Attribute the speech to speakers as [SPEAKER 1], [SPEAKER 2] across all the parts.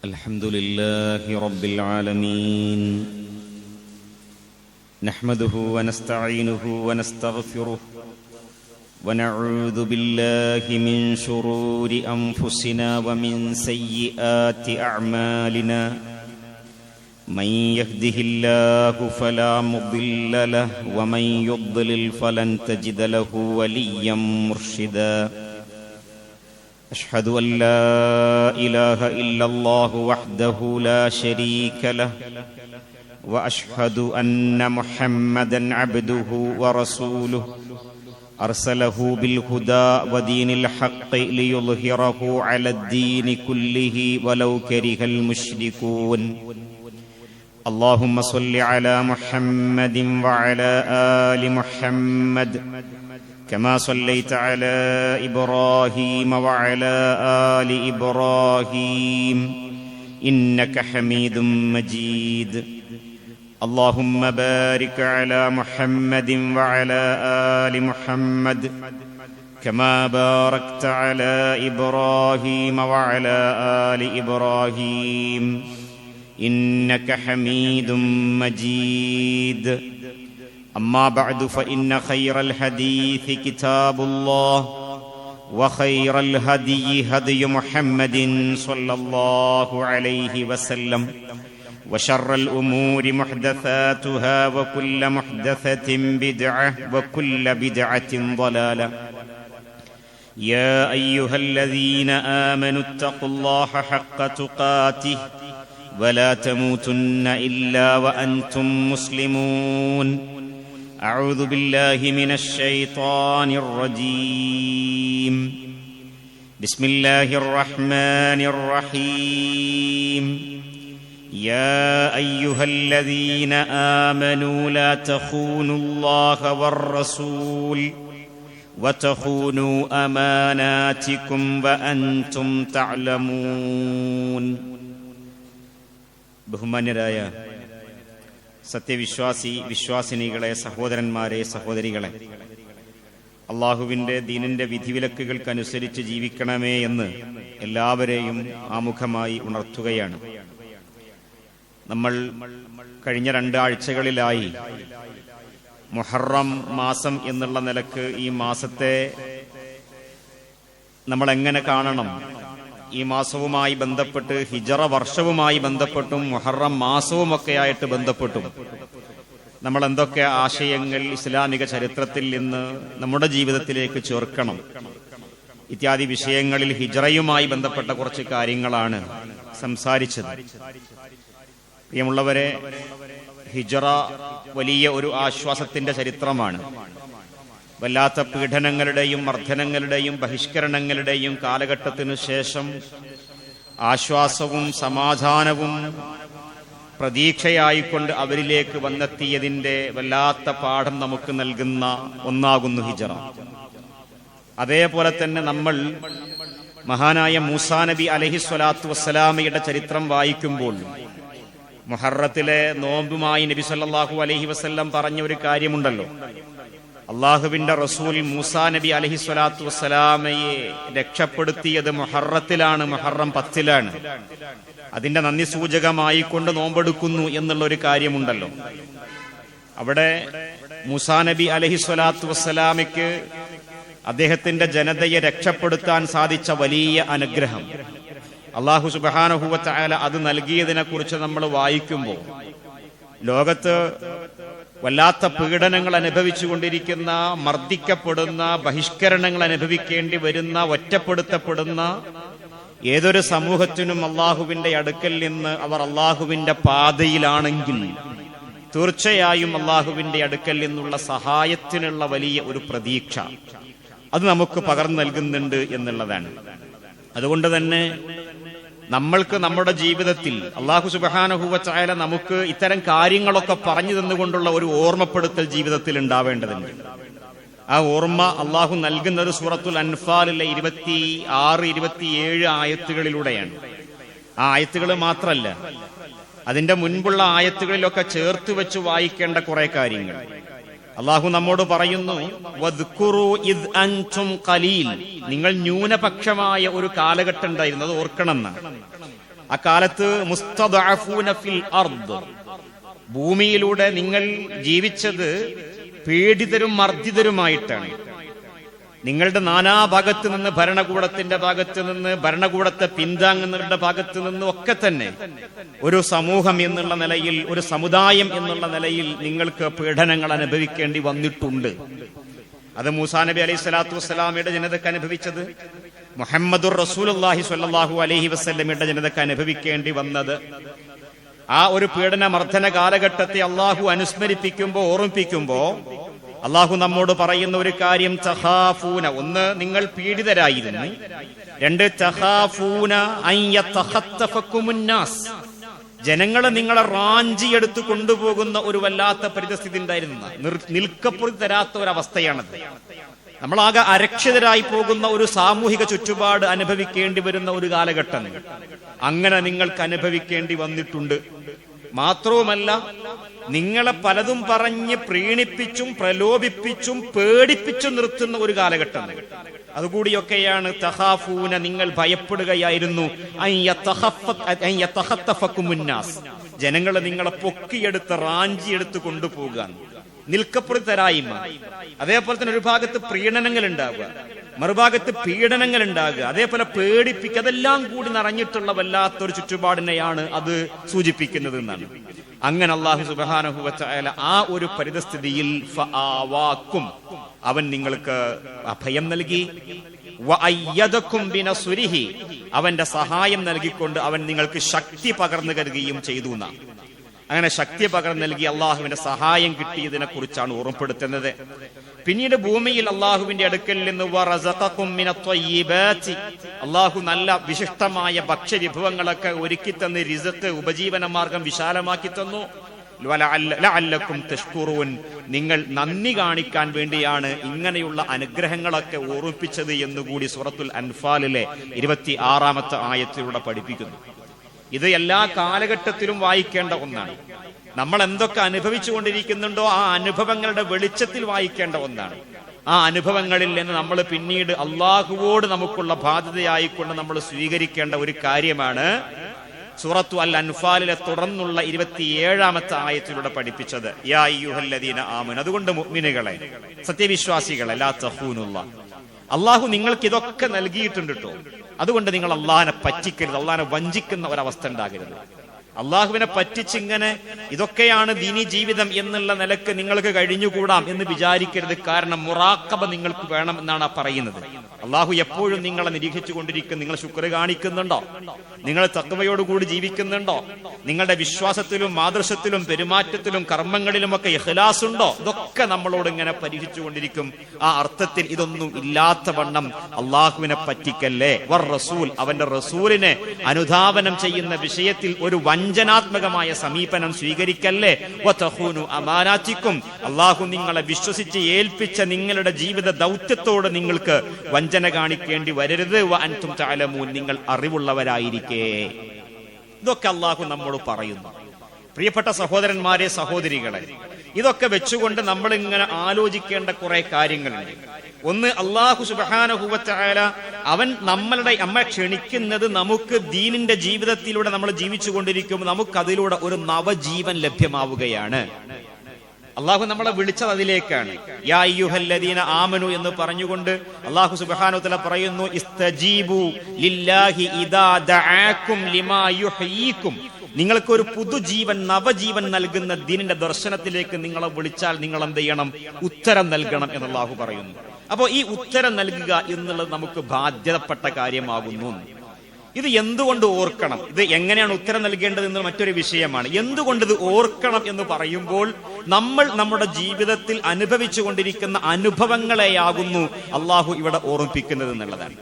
[SPEAKER 1] الحمد لله رب العالمين نحمده ونستعينه ونستغفره ونعوذ بالله من شرور أنفسنا ومن سيئات أعمالنا من يهده الله فلا مضل له ومن يضلل فلن تجد له وليا مرشدا أشهد أن لا إله إلا الله وحده لا شريك له وأشهد أن محمدا عبده ورسوله أرسله بالهدى ودين الحق ليظهره على الدين كله ولو كره المشركون اللهم صل على محمد وعلى آل محمد كما صليت على إبراهيم وعلى آل إبراهيم إنك حميد مجيد اللهم بارك على محمد وعلى آل محمد كما باركت على إبراهيم وعلى آل إبراهيم إنك حميد مجيد أما بعد فإن خير الحديث كتاب الله وخير الهدي هدي محمد صلى الله عليه وسلم وشر الأمور محدثاتها وكل محدثة بدعة وكل بدعة ضلالة يا أيها الذين آمنوا اتقوا الله حق تقاته ولا تموتن إلا وأنتم مسلمون أعوذ بالله من الشيطان الرجيم بسم الله الرحمن الرحيم يا أيها الذين آمنوا لا تخونوا الله والرسول وتخونوا أماناتكم وأنتم تعلمون ബഹുമാന്യരായ സത്യവിശ്വാസി വിശ്വാസിനികളെ, സഹോദരന്മാരെ, സഹോദരികളെ, അള്ളാഹുവിൻ്റെ ദീനിൻ്റെ വിധിവിലക്കുകൾക്കനുസരിച്ച് ജീവിക്കണമേ എന്ന് എല്ലാവരെയും ആമുഖമായി ഉണർത്തുകയാണ്. നമ്മൾ കഴിഞ്ഞ 2 ആഴ്ചകളിലായി മുഹറം മാസം എന്നുള്ള നിലക്ക് ഈ മാസത്തെ നമ്മൾ എങ്ങനെ കാണണം, ഈ മാസവുമായി ബന്ധപ്പെട്ട് ഹിജറ വർഷവുമായി ബന്ധപ്പെട്ടും മുഹറം മാസവുമൊക്കെ ആയിട്ട് ബന്ധപ്പെട്ടും നമ്മൾ എന്തൊക്കെ ആശയങ്ങൾ ഇസ്ലാമിക ചരിത്രത്തിൽ നിന്ന് നമ്മുടെ ജീവിതത്തിലേക്ക് ചേർക്കണം, ഇത്യാദി വിഷയങ്ങളിൽ ഹിജറയുമായി ബന്ധപ്പെട്ട കുറച്ച് കാര്യങ്ങളാണ് സംസാരിച്ചത്. പ്രിയമുള്ളവരെ, ഹിജറ വലിയ ഒരു ആശ്വാസത്തിന്റെ ചരിത്രമാണ്. വല്ലാത്ത പീഡനങ്ങളുടെയും മർദ്ദനങ്ങളുടെയും ബഹിഷ്കരണങ്ങളുടെയും കാലഘട്ടത്തിനു ശേഷം ആശ്വാസവും സമാധാനവും പ്രതീക്ഷയായിക്കൊണ്ട് അവരിലേക്ക് വന്നെത്തിയതിൻ്റെ വല്ലാത്ത പാഠം നമുക്ക് നൽകുന്ന ഒന്നാകുന്നു ഹിജറ. അതേപോലെ തന്നെ നമ്മൾ മഹാനായ മൂസാ നബി അലൈഹിസ്സലാത്തു വസ്സലാമയുടെ ചരിത്രം വായിക്കുമ്പോൾ മുഹറത്തിലെ നോമ്പുമായി നബി സല്ലല്ലാഹു അലൈഹി വസല്ലം പറഞ്ഞ ഒരു കാര്യമുണ്ടല്ലോ. അള്ളാഹുവിന്റെ റസൂൽ മൂസാ നബി അലൈഹിസ്സലാത്തു വസ്സലാമയെ രക്ഷപ്പെടുത്തിയത് മുഹറത്തിലാണ്, മുഹറം 10-ലാണ്. അതിന്റെ നന്ദി സൂചകമായി കൊണ്ട് നോമ്പെടുക്കുന്നു എന്നുള്ള ഒരു കാര്യമുണ്ടല്ലോ. അവിടെ മൂസാ നബി അലൈഹിസ്സലാത്തു വസ്സലാമയ്ക്ക് അദ്ദേഹത്തിന്റെ ജനതയെ രക്ഷപ്പെടുത്താൻ സാധിച്ച വലിയ അനുഗ്രഹം അള്ളാഹു സുബ്ഹാനഹു വ തആല അത് നൽകിയതിനെ കുറിച്ച് നമ്മൾ വായിക്കുമ്പോൾ ലോകത്ത് വല്ലാത്ത പീഡനങ്ങൾ അനുഭവിച്ചുകൊണ്ടിരിക്കുന്ന, മർദ്ദിക്കപ്പെടുന്ന, ബഹിഷ്കരണങ്ങൾ അനുഭവിക്കേണ്ടി വരുന്ന, ഒറ്റപ്പെടുത്തപ്പെടുന്ന ഏതൊരു സമൂഹത്തിനും അള്ളാഹുവിന്റെ അടുക്കൽ നിന്ന് അവർ അള്ളാഹുവിന്റെ പാതയിലാണെങ്കിൽ തീർച്ചയായും അള്ളാഹുവിന്റെ അടുക്കൽ നിന്നുള്ള സഹായത്തിനുള്ള വലിയ ഒരു പ്രതീക്ഷ അത് നമുക്ക് പകർന്നു നൽകുന്നുണ്ട് എന്നുള്ളതാണ്. അതുകൊണ്ട് തന്നെ നമ്മൾക്ക് നമ്മുടെ ജീവിതത്തിൽ അല്ലാഹു സുബ്ഹാനഹു വ തആല നമുക്ക് ഇത്തരം കാര്യങ്ങളൊക്കെ പറഞ്ഞു തന്നുകൊണ്ടുള്ള ഒരു ഓർമ്മപ്പെടുത്തൽ ജീവിതത്തിൽ ഉണ്ടാവേണ്ടതുണ്ട്. ആ ഓർമ്മ അള്ളാഹു നൽകുന്നത് സൂറത്തുൽ അൻഫാലിലെ 26-27 ആയത്തുകളിലൂടെയാണ്. ആ ആയത്തുകൾ മാത്രമല്ല, അതിന്റെ മുൻപുള്ള ആയത്തുകളിലൊക്കെ ചേർത്ത് വെച്ച് വായിക്കേണ്ട കുറെ കാര്യങ്ങൾ. അള്ളാഹു നമ്മോട് പറയുന്നു, വദ്കുറു ഇദ് അൻതും ഖലീൽ, നിങ്ങൾ ന്യൂനപക്ഷമായ ഒരു കാലഘട്ടം ഉണ്ടായിരുന്നു, അത് ഓർക്കണം. അക്കാലത്ത് മുസ്തദഅഫൂന ഫിൽ അർദ്, ഭൂമിയിലൂടെ നിങ്ങൾ ജീവിച്ചത് പീഡിതരും മർദ്ദിതരുമായിട്ടാണ്. നിങ്ങളുടെ നാനാഭാഗത്ത് നിന്ന്, ഭരണകൂടത്തിന്റെ ഭാഗത്ത് നിന്ന്, ഭരണകൂടത്തെ പിന്താങ്ങുന്നവരുടെ ഭാഗത്ത് നിന്നും ഒക്കെ തന്നെ ഒരു സമൂഹം എന്നുള്ള നിലയിൽ, ഒരു സമുദായം എന്നുള്ള നിലയിൽ നിങ്ങൾക്ക് പീഡനങ്ങൾ അനുഭവിക്കേണ്ടി വന്നിട്ടുണ്ട്. അത് മൂസാ നബി അലൈഹി സ്വലാത്തു വസ്സലാമയുടെ ജനതക്ക് അനുഭവിച്ചത്, മുഹമ്മദുർ റസൂലുള്ളാഹി സ്വല്ലല്ലാഹു അലൈഹി വസല്ലമയുടെ ജനതക്ക് അനുഭവിക്കേണ്ടി വന്നത്. ആ ഒരു പീഡന മർദ്ദന കാലഘട്ടത്തെ അള്ളാഹു അനുസ്മരിപ്പിക്കുമ്പോ, ഓർമ്മിപ്പിക്കുമ്പോ അള്ളാഹു നമ്മോട് പറയുന്ന ഒരു കാര്യം, തഖാഫൂന, ഒന്ന് നിങ്ങൾ പീഡിതരായിരുന്നു, രണ്ട് തഖാഫൂന അൻ യതഖത്തഫകുമുന്നാസ്, ജനങ്ങളെ നിങ്ങളെ റാഞ്ചിയെടുത്ത് കൊണ്ടുപോകുന്ന ഒരു വല്ലാത്ത പരിതസ്ഥിതി ഉണ്ടായിരുന്ന, നിൽക്കപ്പൊറി തരാത്ത ഒരവസ്ഥയാണത്. നമ്മളാകെ അരക്ഷിതരായി പോകുന്ന ഒരു സാമൂഹിക ചുറ്റുപാട് അനുഭവിക്കേണ്ടി വരുന്ന ഒരു കാലഘട്ടം അങ്ങനെ നിങ്ങൾക്ക് അനുഭവിക്കേണ്ടി വന്നിട്ടുണ്ട്. മാത്രവുമല്ല, നിങ്ങളെ പലതും പറഞ്ഞ് പ്രീണിപ്പിച്ചും പ്രലോഭിപ്പിച്ചും പേടിപ്പിച്ചും നിർത്തുന്ന ഒരു കാലഘട്ടം. അതുകൂടിയൊക്കെയാണ് തഖാഫൂന, നിങ്ങൾ ഭയപ്പെടുകയായിരുന്നു, ജനങ്ങളെ നിങ്ങളെ പൊക്കിയെടുത്ത് റാഞ്ചിയെടുത്ത് കൊണ്ടുപോകാൻ. നിൽക്കപ്പുറത്തരായ്മ, അതേപോലെ തന്നെ ഒരു ഭാഗത്ത് പ്രീണനങ്ങൾ ഉണ്ടാവുക, മറുഭാഗത്ത് പീഡനങ്ങൾ ഉണ്ടാകുക, അതേപോലെ പേടിപ്പിക്കുക, അതെല്ലാം കൂടി നിറഞ്ഞിട്ടുള്ള വല്ലാത്തൊരു ചുറ്റുപാടിനെയാണ് അത് സൂചിപ്പിക്കുന്നത് എന്നാണ്. അങ്ങനെ അല്ലാഹു സുബ്ഹാനഹു വ തആല ആ ഒരു പരിതസ്ഥിതിയിൽ ഫആവാക്കും, അവൻ നിങ്ങൾക്ക് അഭയം നൽകി, വഅയ്യദകും ബിനസ്രിഹി, അവന്റെ സഹായം നൽകിക്കൊണ്ട് അവൻ നിങ്ങൾക്ക് ശക്തി പകർന്നു തരികയും ചെയ്തു എന്നാണ്. അങ്ങനെ ശക്തി പകർന്നു നൽകി അള്ളാഹുവിന്റെ സഹായം കിട്ടിയതിനെ കുറിച്ചാണ് ഓർമ്മപ്പെടുത്തുന്നത്. പിന്നീട് ഭൂമിയിൽ അള്ളാഹുവിന്റെ അടുക്കൽ നിന്ന് വറസഖകും മിനത്വയ്യിബാതി, അള്ളാഹു നല്ല വിശിഷ്ടമായ ഭക്ഷ്യവിഭവങ്ങളൊക്കെ ഒരുക്കി തന്ന് റിസ്ഖ്, ഉപജീവന മാർഗം വിശാലമാക്കി തന്നു. ലഅല്ലക്കും തഷ്കുറൂൻ, നിങ്ങൾ നന്ദി കാണിക്കാൻ വേണ്ടിയാണ് ഇങ്ങനെയുള്ള അനുഗ്രഹങ്ങളൊക്കെ ഓർമ്മിപ്പിച്ചത് എന്നുകൂടി സൂറത്തുൽ അൻഫാലിലെ 26-ാമത്തെ ആയത്തിലൂടെ പഠിപ്പിക്കുന്നു. ഇത് എല്ലാ കാലഘട്ടത്തിലും വായിക്കേണ്ട ഒന്നാണ്. നമ്മൾ എന്തൊക്കെ അനുഭവിച്ചു കൊണ്ടിരിക്കുന്നുണ്ടോ ആ അനുഭവങ്ങളുടെ വെളിച്ചത്തിൽ വായിക്കേണ്ട ഒന്നാണ്. ആ അനുഭവങ്ങളിൽ നിന്ന് നമ്മൾ പിന്നീട് അള്ളാഹുവോട് നമുക്കുള്ള ബാധ്യതയായിക്കൊണ്ട് നമ്മൾ സ്വീകരിക്കേണ്ട ഒരു കാര്യമാണ് സൂറത്തു അൽ അൻഫാലിലെ തുടർന്നുള്ള 27-ാമത്തെ ആയത്തിലൂടെ പഠിപ്പിച്ചത്, യാ അയ്യുഹല്ലദീന ആമനു, അതുകൊണ്ട് മുഅ്മിനുകളെ, സത്യവിശ്വാസികളെ, ലാ തഖൂനുല്ലാഹ്, അള്ളാഹു നിങ്ങൾക്ക് ഇതൊക്കെ നൽകിയിട്ടുണ്ട് കേട്ടോ, അതുകൊണ്ട് നിങ്ങൾ അള്ളാഹിനെ പറ്റിക്കരുത്, അള്ളാഹിനെ വഞ്ചിക്കുന്ന ഒരവസ്ഥ ഉണ്ടാകരുത്. അള്ളാഹുവിനെ പറ്റിച്ചിങ്ങനെ ഇതൊക്കെയാണ് ദീനി ജീവിതം എന്നുള്ള നിലക്ക് നിങ്ങൾക്ക് കഴിഞ്ഞുകൂടാം എന്ന് വിചാരിക്കരുത്. കാരണം മുറാഖബ നിങ്ങൾക്ക് വേണം എന്നാണ് പറയുന്നത്. അള്ളാഹു എപ്പോഴും നിങ്ങളെ നിരീക്ഷിച്ചു കൊണ്ടിരിക്കും. നിങ്ങൾ ശുക്ർ കാണിക്കുന്നുണ്ടോ? നിങ്ങൾ തഖ്വയോടുകൂടി ജീവിക്കുന്നുണ്ടോ? നിങ്ങളുടെ വിശ്വാസത്തിലും മാതൃശത്തിലും പെരുമാറ്റത്തിലും കർമ്മങ്ങളിലുമൊക്കെ ഇഖ്ലാസ് ഉണ്ടോ? ഇതൊക്കെ നമ്മളോട് ഇങ്ങനെ പരീക്ഷിച്ചു കൊണ്ടിരിക്കും. ആ അർത്ഥത്തിൽ ഇതൊന്നും ഇല്ലാത്ത വണ്ണം അള്ളാഹുവിനെ പറ്റിക്കല്ലേ. വർ റസൂൽ, അവന്റെ റസൂലിനെ അനുധാവനം ചെയ്യുന്ന വിഷയത്തിൽ ഒരു വഞ്ചനാത്മകമായ സമീപനം സ്വീകരിക്കല്ലേ. വതഖൂനു അമാനാതിക്കും, അള്ളാഹു നിങ്ങളെ വിശ്വസിച്ച് ഏൽപ്പിച്ച നിങ്ങളുടെ ജീവിത ദൗത്യത്തോട് നിങ്ങൾക്ക് വഞ്ചന കാണിക്കേണ്ടി വരരുത്. വ അൻതും തഅലമൂൻ, നിങ്ങൾ അറിവുള്ളവരായിരിക്കേ. ഇതൊക്കെ അള്ളാഹു നമ്മോട് പറയുന്നു. പ്രിയപ്പെട്ട സഹോദരന്മാരെ, സഹോദരികളെ, ഇതൊക്കെ വെച്ചുകൊണ്ട് നമ്മൾ ഇങ്ങനെ ആലോചിക്കേണ്ട കുറെ കാര്യങ്ങളുണ്ട്. ഒന്ന്, അല്ലാഹു സുബ്ഹാനഹു വ തആല അവൻ നമ്മെ ക്ഷണിക്കുന്നത് നമുക്ക് ദീനിന്റെ ജീവിതത്തിലൂടെ നമ്മൾ ജീവിച്ചു കൊണ്ടിരിക്കുമ്പോൾ നമുക്കതിലൂടെ ഒരു നവജീവൻ ലഭ്യമാവുകയാണ്. അള്ളാഹു നമ്മളെ വിളിച്ചത് അതിലേക്കാണ്. യാ അയ്യുഹല്ലദീന ആമനു എന്ന് പറഞ്ഞുകൊണ്ട് അള്ളാഹു സുബ്ഹാനഹു വ തആല പറയുന്നു, ഇസ്തജീബു ലില്ലാഹി ഇദാ ദഅാകും ലിമാ യുഹ്യീകും, നിങ്ങൾക്കൊരു പുതുജീവൻ, നവജീവൻ നൽകുന്ന ദീനിന്റെ ദർശനത്തിലേക്ക് നിങ്ങളെ വിളിച്ചാൽ നിങ്ങൾ എന്ത് ചെയ്യണം? ഉത്തരം നൽകണം എന്ന് അള്ളാഹു പറയുന്നു. അപ്പോ ഈ ഉത്തരം നൽകുക എന്നുള്ളത് നമുക്ക് ബാധ്യതപ്പെട്ട കാര്യമാകുന്നു. ഇത് എന്തുകൊണ്ട് ഓർക്കണം, ഇത് എങ്ങനെയാണ് ഉത്തരം നൽകേണ്ടത് എന്നത് മറ്റൊരു വിഷയമാണ്. എന്തുകൊണ്ട് ഇത് ഓർക്കണം എന്ന് പറയുമ്പോൾ നമ്മൾ നമ്മുടെ ജീവിതത്തിൽ അനുഭവിച്ചു കൊണ്ടിരിക്കുന്ന അനുഭവങ്ങളെയാകുന്നു അള്ളാഹു ഇവിടെ ഓർമ്മിപ്പിക്കുന്നത് എന്നുള്ളതാണ്.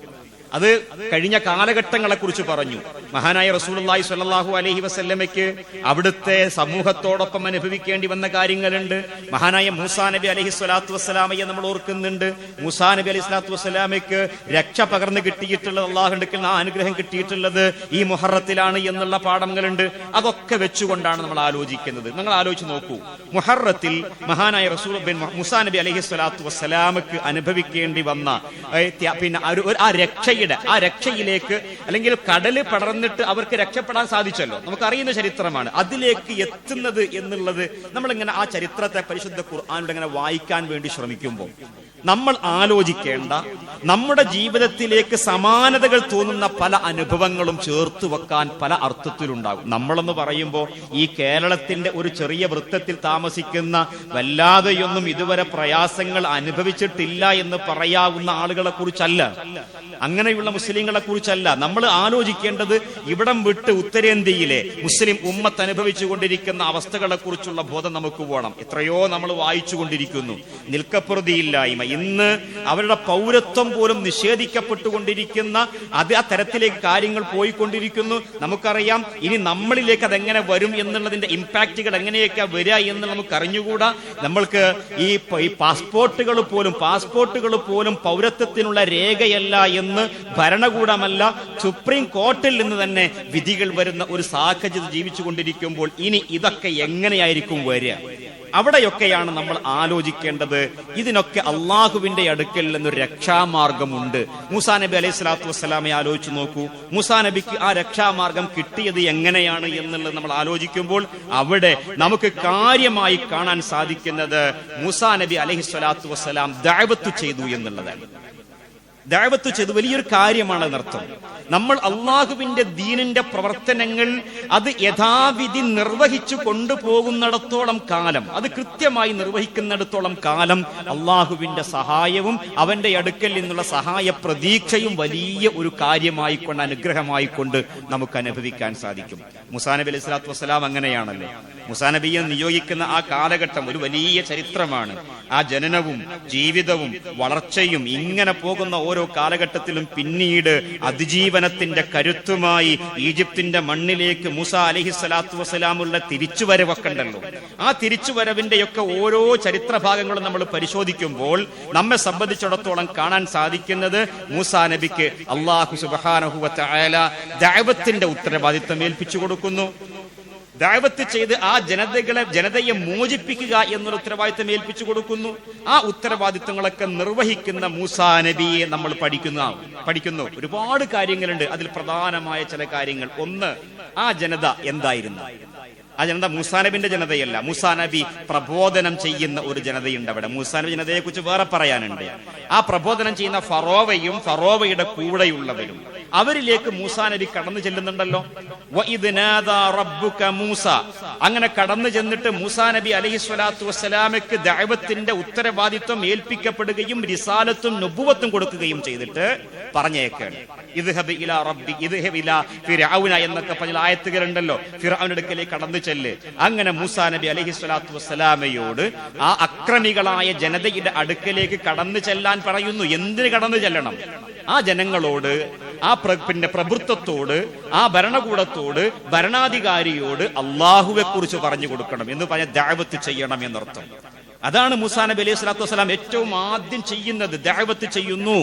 [SPEAKER 1] അത് കഴിഞ്ഞ കാലഘട്ടങ്ങളെ കുറിച്ച് പറഞ്ഞു. മഹാനായ റസൂലുള്ളാഹി സ്വല്ലല്ലാഹു അലൈഹി വസല്ലമയ്ക്ക് അവിടുത്തെ സമൂഹത്തോടൊപ്പം അനുഭവിക്കേണ്ടി വന്ന കാര്യങ്ങളുണ്ട്. മഹാനായ മൂസാ നബി അലൈഹി സ്വലാത്തു വസ്സലാമയെ നമ്മൾ ഓർക്കുന്നുണ്ട്. മൂസാ നബി അലൈഹി സ്വലാത്തു വസ്സലാമയ്ക്ക് രക്ഷ പകർന്നു കിട്ടിയിട്ടുള്ളത്, അള്ളാഹുവിന്റെ ആ അനുഗ്രഹം കിട്ടിയിട്ടുള്ളത് ഈ മുഹറത്തിലാണ് എന്നുള്ള പാഠങ്ങളുണ്ട്. അതൊക്കെ വെച്ചുകൊണ്ടാണ് നമ്മൾ ആലോചിക്കുന്നത്. നിങ്ങൾ ആലോചിച്ച് നോക്കൂ, മുഹറത്തിൽ മഹാനായ റസൂൽ മൂസാ നബി അലൈഹി സ്വലാത്തു വസ്സലാമയ്ക്ക് അനുഭവിക്കേണ്ടി വന്ന പിന്നെ ആ രക്ഷ ആ രക്ഷയിലേക്ക്, അല്ലെങ്കിൽ കടല് പടർന്നിട്ട് അവർക്ക് രക്ഷപ്പെടാൻ സാധിച്ചല്ലോ, നമുക്കറിയുന്ന ചരിത്രമാണ്. അതിലേക്ക് എത്തുന്നത് എന്നുള്ളത് നമ്മളിങ്ങനെ ആ ചരിത്രത്തെ പരിശുദ്ധ ഖുർആനിലൂടെ ഇങ്ങനെ വായിക്കാൻ വേണ്ടി ശ്രമിക്കുമ്പോൾ നമ്മൾ ആലോചിക്കേണ്ട, നമ്മുടെ ജീവിതത്തിലേക്ക് സമാനതകൾ തോന്നുന്ന പല അനുഭവങ്ങളും ചേർത്ത് വെക്കാൻ പല അർത്ഥത്തിലുണ്ടാകും. നമ്മളെന്ന് പറയുമ്പോൾ ഈ കേരളത്തിന്റെ ഒരു ചെറിയ വൃത്തത്തിൽ താമസിക്കുന്ന, വല്ലാതെയൊന്നും ഇതുവരെ പ്രയാസങ്ങൾ അനുഭവിച്ചിട്ടില്ല എന്ന് പറയാവുന്ന ആളുകളെ കുറിച്ചല്ല, അങ്ങനെയുള്ള മുസ്ലിങ്ങളെ കുറിച്ചല്ല നമ്മൾ ആലോചിക്കേണ്ടത്. ഇവിടം വിട്ട് ഉത്തരേന്ത്യയിലെ മുസ്ലിം ഉമ്മത്ത് അനുഭവിച്ചുകൊണ്ടിരിക്കുന്ന അവസ്ഥകളെ കുറിച്ചുള്ള ബോധം നമുക്ക് വേണം. എത്രയോ നമ്മൾ വായിച്ചുകൊണ്ടിരിക്കുന്നു. നിൽക്കപ്രതിയില്ലായ്മ, ഇന്ന് അവരുടെ പൗരത്വം പോലും നിഷേധിക്കപ്പെട്ടുകൊണ്ടിരിക്കുന്ന ആ തരത്തിലേക്ക് കാര്യങ്ങൾ പോയിക്കൊണ്ടിരിക്കുന്നു. നമുക്കറിയാം ഇനി നമ്മളിലേക്ക് അതെങ്ങനെ വരും എന്നുള്ളതിന്റെ ഇമ്പാക്റ്റുകൾ എങ്ങനെയൊക്കെ വരിക എന്ന് നമുക്ക് അറിഞ്ഞുകൂടാ. നമ്മൾക്ക് ഈ പാസ്പോർട്ടുകൾ പോലും പൗരത്വത്തിനുള്ള രേഖയല്ല എന്ന് ഭരണകൂടമല്ല, സുപ്രീം കോർട്ടിൽ നിന്ന് തന്നെ വിധികൾ വരുന്ന ഒരു സാഹചര്യം ജീവിച്ചു കൊണ്ടിരിക്കുമ്പോൾ ഇനി ഇതൊക്കെ എങ്ങനെയായിരിക്കും വരിക? അവിടെയൊക്കെയാണ് നമ്മൾ ആലോചിക്കേണ്ടത്. ഇതിനൊക്കെ അള്ളാഹുവിന്റെ അടുക്കൽ നിന്നൊരു രക്ഷാമാർഗമുണ്ട്. മൂസാ നബി അലൈഹി സ്വലാത്തു വസ്സലാമെ ആലോചിച്ച് നോക്കൂ. മൂസാ നബിക്ക് ആ രക്ഷാമാർഗം കിട്ടിയത് എങ്ങനെയാണ് എന്നുള്ളത് നമ്മൾ ആലോചിക്കുമ്പോൾ അവിടെ നമുക്ക് കാര്യമായി കാണാൻ സാധിക്കുന്നത് മൂസാ നബി അലൈഹി സ്വലാത്തു വസ്സലാം ദഅവത്ത് ചെയ്തു എന്നുള്ളതാണ്. ദഅവത്ത് ചെയ്തു വലിയൊരു കാര്യമാണ് എന്നർത്ഥം. നമ്മൾ അള്ളാഹുവിന്റെ ദീനിന്റെ പ്രവർത്തനങ്ങൾ അത് യഥാവിധി നിർവഹിച്ചു കൊണ്ടുപോകുന്നിടത്തോളം കാലം, അത് കൃത്യമായി നിർവഹിക്കുന്നിടത്തോളം കാലം അള്ളാഹുവിന്റെ സഹായവും അവന്റെ അടുക്കൽ നിന്നുള്ള സഹായ പ്രതീക്ഷയും വലിയ ഒരു കാര്യമായിക്കൊണ്ട്, അനുഗ്രഹമായിക്കൊണ്ട് നമുക്ക് അനുഭവിക്കാൻ സാധിക്കും. മൂസാ നബി അലൈഹി സ്വലാത്തു വസ്സലാം അങ്ങനെയാണല്ലേ. മൂസാ നബിയെ നിയോഗിക്കുന്ന ആ കാലഘട്ടം ഒരു വലിയ ചരിത്രമാണ്. ആ ജനനവും ജീവിതവും വളർച്ചയും ഇങ്ങനെ പോകുന്ന ഓരോ കാലഘട്ടത്തിലും പിന്നീട് അതിജീവനത്തിന്റെ കരുത്തുമായി ഈജിപ്തിന്റെ മണ്ണിലേക്ക് മൂസാ അലൈഹി സ്വലാത്തു വസ്സലാമുള്ള തിരിച്ചുവരവൊക്കെ ഉണ്ടല്ലോ. ആ തിരിച്ചുവരവിന്റെയൊക്കെ ഓരോ ചരിത്ര ഭാഗങ്ങളും നമ്മൾ പരിശോധിക്കുമ്പോൾ നമ്മെ സംബന്ധിച്ചിടത്തോളം കാണാൻ സാധിക്കുന്നത് മൂസാ നബിക്ക് അല്ലാഹു സുബ്ഹാനഹു വ തആല ദഅവത്തിന്റെ ഉത്തരവാദിത്തം ഏൽപ്പിച്ചു കൊടുക്കുന്നു. ദഅവത്ത് ചെയ്ത് ആ ജനതയെ മോചിപ്പിക്കുക എന്നുള്ള ഉത്തരവാദിത്തം ഏൽപ്പിച്ചു കൊടുക്കുന്നു. ആ ഉത്തരവാദിത്തങ്ങളൊക്കെ നിർവഹിക്കുന്ന മൂസാ നബിയെ നമ്മൾ പഠിക്കുന്നു. ഒരുപാട് കാര്യങ്ങളുണ്ട്. അതിൽ പ്രധാനമായ ചില കാര്യങ്ങൾ. ഒന്ന്, ആ ജനത എന്തായിരുന്നു? ആ ജനത മൂസാ നബിന്റെ ജനതയല്ല. മൂസാ നബി പ്രബോധനം ചെയ്യുന്ന ഒരു ജനതയുണ്ട് അവിടെ. മൂസാ നബി ജനതയെ കുറിച്ച് വേറെ പറയാനുണ്ട്. ആ പ്രബോധനം ചെയ്യുന്ന ഫറോവയും ഫറോവയുടെ കൂടെയുള്ളവരും, അവരിലേക്ക് മൂസാ നബി കടന്നു ചെല്ലുന്നുണ്ടല്ലോ. അങ്ങനെ കടന്നു ചെന്നിട്ട് മൂസാ നബി അലൈഹി സ്വലാത്തു വസ്സലാമയ്ക്ക് ദഅവത്തിന്റെ ഉത്തരവാദിത്വം ഏൽപ്പിക്കപ്പെടുകയും റിസാലത്തും നുബുവത്തും കൊടുക്കുകയും ചെയ്തിട്ട് പറഞ്ഞേക്കാണ്, ഇദ്ഹബ് ഇലാ റബ്ബി ഇദ്ഹബ് ഇലാ ഫിർഔന എന്നൊക്കെ പറഞ്ഞ ആയത്തുകളുണ്ടല്ലോ. ഫിർഔന്റെ അടുക്കലേക്ക് കടന്നു ചെല്ല്. അങ്ങനെ മൂസാ നബി അലൈഹി സ്വലാത്തു വസ്സലാമയോട് ആ അക്രമികളായ ജനതയുടെ അടുക്കലേക്ക് കടന്നു ചെല്ലാൻ പറയുന്നു. എന്തിന് കടന്നു ചെല്ലണം? ആ ജനങ്ങളോട്, ആ പ്രഭുത്വത്തോട്, ആ ഭരണകൂടത്തോട്, ഭരണാധികാരിയോട് അള്ളാഹുവെ കുറിച്ച് പറഞ്ഞു കൊടുക്കണം എന്ന് പറഞ്ഞ ദഅവത്ത് ചെയ്യണം എന്നർത്ഥം. അതാണ് മൂസാ നബി അലൈഹി സ്വലാത്തു വസ്സലാം ഏറ്റവും ആദ്യം ചെയ്യുന്നത്. ദഅവത്ത് ചെയ്യുന്നു.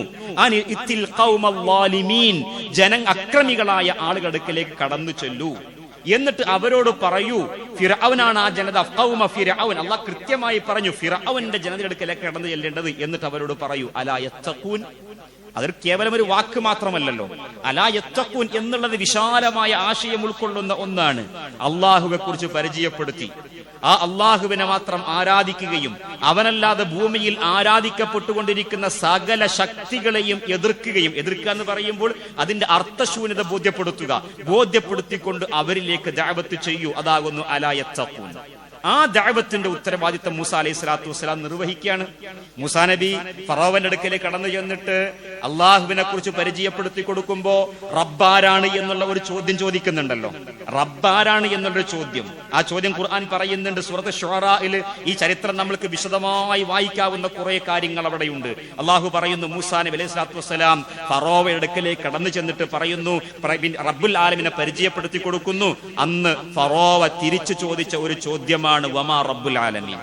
[SPEAKER 1] അക്രമികളായ ആളുകളുടെ അടുക്കലേക്ക് കടന്നു ചെല്ലൂ. എന്നിട്ട് അവരോട് പറയൂ, ഫിർഔനാണ് ആ ജനത. ഫിർഔൻ, അല്ലാഹ് കൃത്യമായി പറഞ്ഞു ഫിർഔന്റെ ജനതയുടെ അടുക്കലേക്ക് കടന്നു ചെല്ലേണ്ടത്. എന്നിട്ട് അവരോട് പറയൂ, അലാ യത്തഖൂൻ. അതൊരു കേവലം ഒരു വാക്ക് മാത്രമല്ലല്ലോ. അലാ യത്തഖൂൻ എന്നുള്ളത് വിശാലമായ ആശയം ഉൾക്കൊള്ളുന്ന ഒന്നാണ്. അള്ളാഹുവെ കുറിച്ച് പരിചയപ്പെടുത്തി ആ അള്ളാഹുവിനെ മാത്രം ആരാധിക്കുകയും അവനല്ലാതെ ഭൂമിയിൽ ആരാധിക്കപ്പെട്ടുകൊണ്ടിരിക്കുന്ന സകല ശക്തികളെയും എതിർക്കുക എന്ന് പറയുമ്പോൾ അതിന്റെ അർത്ഥശൂന്യത ബോധ്യപ്പെടുത്തിക്കൊണ്ട് അവരിലേക്ക് ദഅവത്ത് ചെയ്യൂ. അതാകുന്നു അലാ യത്തഖൂൻ. ആ ദഅവത്തിന്റെ ഉത്തരവാദിത്തം മൂസാ അലൈഹി സ്വലാത്തു വസ്സലാം നിർവഹിക്കുകയാണ്. മൂസാ നബി ഫറോവന്റെ അടുക്കലേക്ക് കടന്നു ചെന്നിട്ട് അള്ളാഹുവിനെ കുറിച്ച് പരിചയപ്പെടുത്തി കൊടുക്കുമ്പോ റബ്ബാരാണ് എന്നുള്ള ഒരു ചോദ്യം ചോദിക്കുന്നുണ്ടല്ലോ. റബ്ബാരാണ് എന്നുള്ളൊരു ചോദ്യം, ആ ചോദ്യം ഖുർആൻ പറയുന്നുണ്ട്. സൂറത്ത് ശുഅറായിൽ ഈ ചരിത്രം നമ്മൾക്ക് വിശദമായി വായിക്കാവുന്ന കുറെ കാര്യങ്ങൾ അവിടെയുണ്ട്. അള്ളാഹു പറയുന്നു, മൂസാ നബി അലൈഹി സ്വലാത്തു വസ്സലാം ഫറോവയുടെ അടുക്കലേക്ക് കടന്നു ചെന്നിട്ട് പറയുന്നു, റബ്ബുൽ ആലമീനെ പരിചയപ്പെടുത്തി കൊടുക്കുന്നു. അന്ന് ഫറോവ തിരിച്ചു ചോദിച്ച ഒരു ചോദ്യമാണ് വമാ റബ്ബുൽ ആലമീൻ.